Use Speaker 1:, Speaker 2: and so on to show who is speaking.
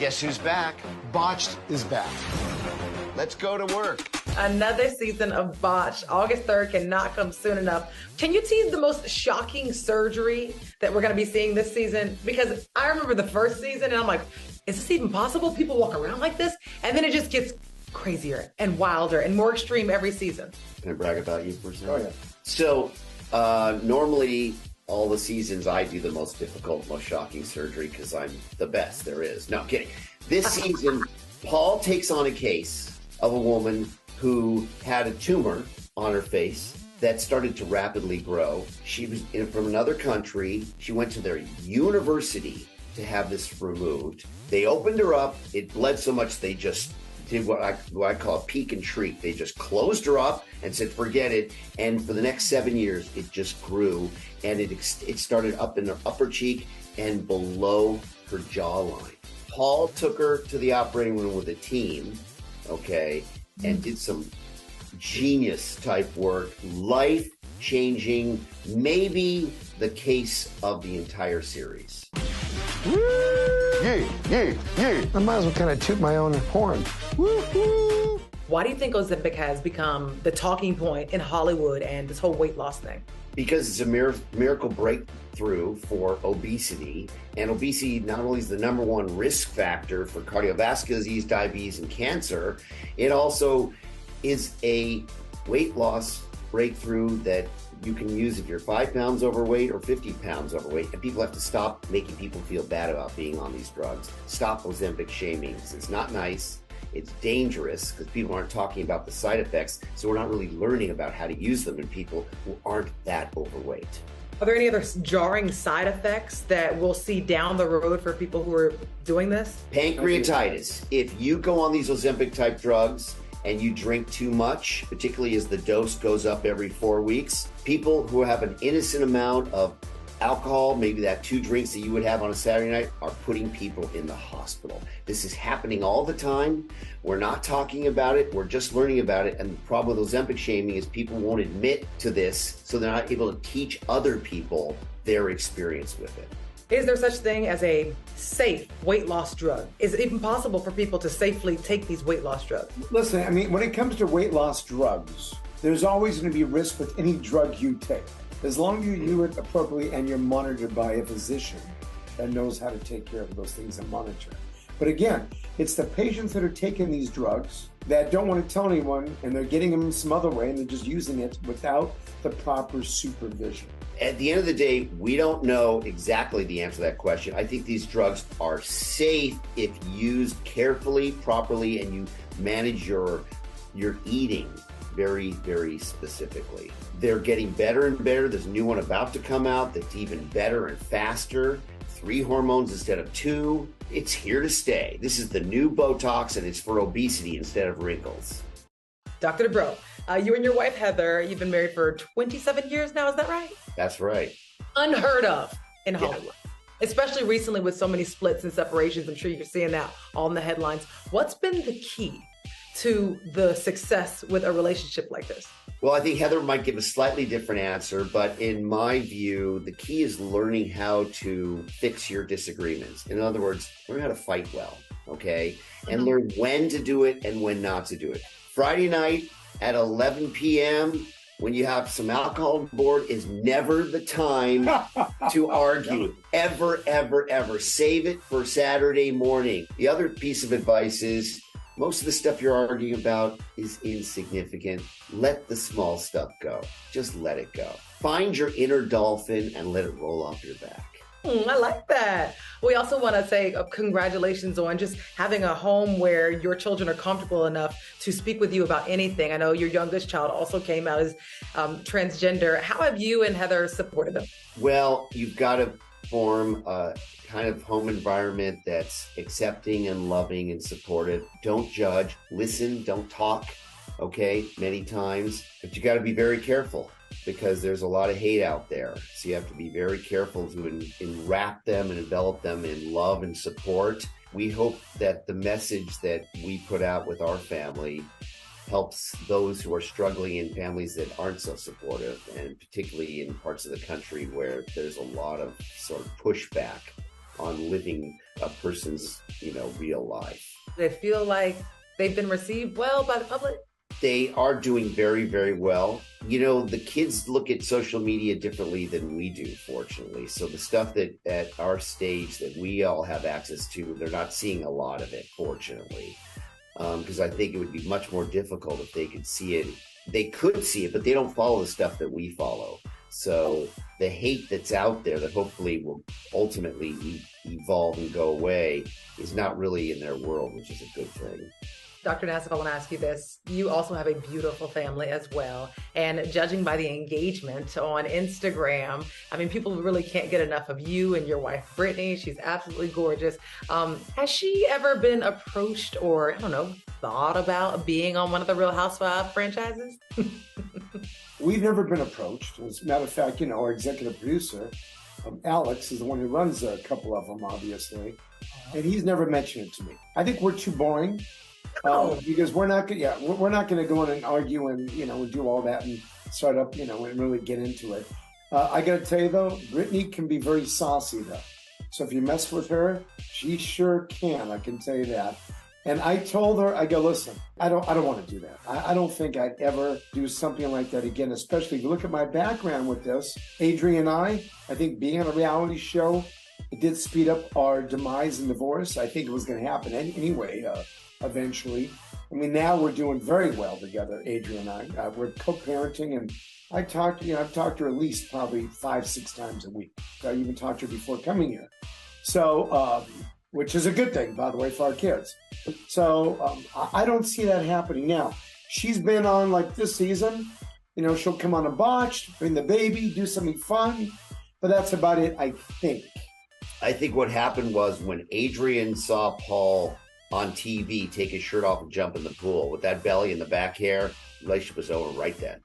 Speaker 1: Guess who's back? Botched is back. Let's go to work.
Speaker 2: Another season of Botched. August 3rd cannot come soon enough. Can you tease the most shocking surgery that we're going to be seeing this season? Because I remember the first season and I'm like, is this even possible? People walk around like this? And then it just gets crazier and wilder and more extreme every season.
Speaker 3: Can I brag about you for a second?
Speaker 4: Oh, yeah.
Speaker 3: So, normally all the seasons I do the most difficult, most shocking surgery because I'm the best there is. No, I'm kidding. This season, Paul takes on a case of a woman who had a tumor on her face that started to rapidly grow. She was from another country. She went to their university to have this removed. They opened her up. It bled so much they just did what I call a peek and treat. They just closed her up and said, forget it. And for the next 7 years, it just grew. And it started up in her upper cheek and below her jawline. Paul took her to the operating room with a team, okay, and did some genius type work, life-changing, maybe the case of the entire series.
Speaker 4: Yeah. I might as well kind of toot my own horn. Woo-hoo.
Speaker 2: Why do you think Ozempic has become the talking point in Hollywood and this whole weight loss thing?
Speaker 3: Because it's a miracle breakthrough for obesity. And obesity not only is the number one risk factor for cardiovascular disease, diabetes, and cancer, it also is a weight loss breakthrough that you can use if you're 5 pounds overweight or 50 pounds overweight. And people have to stop making people feel bad about being on these drugs. Stop Ozempic shaming. It's not nice. It's dangerous because people aren't talking about the side effects. So we're not really learning about how to use them in people who aren't that overweight.
Speaker 2: Are there any other jarring side effects that we'll see down the road for people who are doing this?
Speaker 3: Pancreatitis. If you go on these Ozempic type drugs and you drink too much, particularly as the dose goes up every 4 weeks, people who have an innocent amount of alcohol, maybe that 2 drinks that you would have on a Saturday night, are putting people in the hospital. This is happening all the time. We're not talking about it. We're just learning about it. And the problem with Ozempic shaming is people won't admit to this, so they're not able to teach other people their experience with it.
Speaker 2: Is there such thing as a safe weight loss drug? Is it even possible for people to safely take these weight loss drugs?
Speaker 4: Listen, I mean, when it comes to weight loss drugs, there's always going to be risk with any drug you take. As long as you do it appropriately and you're monitored by a physician that knows how to take care of those things and monitor. But again, it's the patients that are taking these drugs that don't want to tell anyone, and they're getting them some other way and they're just using it without the proper supervision.
Speaker 3: At the end of the day, we don't know exactly the answer to that question. I think these drugs are safe if used carefully, properly, and you manage your eating very, very specifically. They're getting better and better. There's a new one about to come out that's even better and faster. 3 hormones instead of 2. It's here to stay. This is the new Botox, and it's for obesity instead of wrinkles.
Speaker 2: Dr. Dubrow, you and your wife, Heather, you've been married for 27 years now, is that right?
Speaker 3: That's right.
Speaker 2: Unheard of in Hollywood. Especially recently with so many splits and separations. I'm sure you're seeing that all in the headlines. What's been the key to the success with a relationship like this?
Speaker 3: Well, I think Heather might give a slightly different answer, but in my view, the key is learning how to fix your disagreements. In other words, learn how to fight well, okay? And learn when to do it and when not to do it. Friday night at 11 p.m., when you have some alcohol on board, is never the time to argue. Ever, ever, ever. Save it for Saturday morning. The other piece of advice is, most of the stuff you're arguing about is insignificant. Let the small stuff go. Just let it go. Find your inner dolphin and let it roll off your back.
Speaker 2: I like that. We also want to say congratulations on just having a home where your children are comfortable enough to speak with you about anything. I know your youngest child also came out as transgender. How have you and Heather supported them?
Speaker 3: Well, you've got to form a kind of home environment that's accepting and loving and supportive. Don't judge, listen, don't talk, okay, many times. But you got to be very careful because there's a lot of hate out there. So you have to be very careful to enwrap them and envelop them in love and support. We hope that the message that we put out with our family helps those who are struggling in families that aren't so supportive, and particularly in parts of the country where there's a lot of sort of pushback on living a person's, real life.
Speaker 2: They feel like they've been received well by the public.
Speaker 3: They are doing very, very well. The kids look at social media differently than we do, fortunately. So the stuff that at our stage that we all have access to, they're not seeing a lot of it, fortunately. Because I think it would be much more difficult if they could see it. They could see it, but they don't follow the stuff that we follow. So the hate that's out there that hopefully will ultimately evolve and go away is not really in their world, which is a good thing.
Speaker 2: Dr. Nassif, I want to ask you this. You also have a beautiful family as well. And judging by the engagement on Instagram, I mean, people really can't get enough of you and your wife, Brittany. She's absolutely gorgeous. Has she ever been approached or, thought about being on one of the Real Housewives franchises?
Speaker 4: We've never been approached. As a matter of fact, our executive producer, Alex, is the one who runs a couple of them, obviously. And he's never mentioned it to me. I think we're too boring. Because we're not going to go in and argue and and do all that and start up and really get into it. I got to tell you though, Brittany can be very saucy though. So if you mess with her, she sure can. I can tell you that. And I told her, I go, listen, I don't want to do that. I don't think I'd ever do something like that again. Especially if you look at my background with this, Adrian and I think being on a reality show, it did speed up our demise and divorce. I think it was going to happen anyway. Eventually. I mean, now we're doing very well together, Adrian and I. We're co-parenting, and I've talked to her at least probably 5-6 times a week. I even talked to her before coming here. So, which is a good thing, by the way, for our kids. So I don't see that happening now. She's been on like this season. She'll come on a Botched, bring the baby, do something fun, but that's about it, I think.
Speaker 3: I think what happened was when Adrian saw Paul on TV take his shirt off and jump in the pool with that belly and the back hair, relationship was over right then.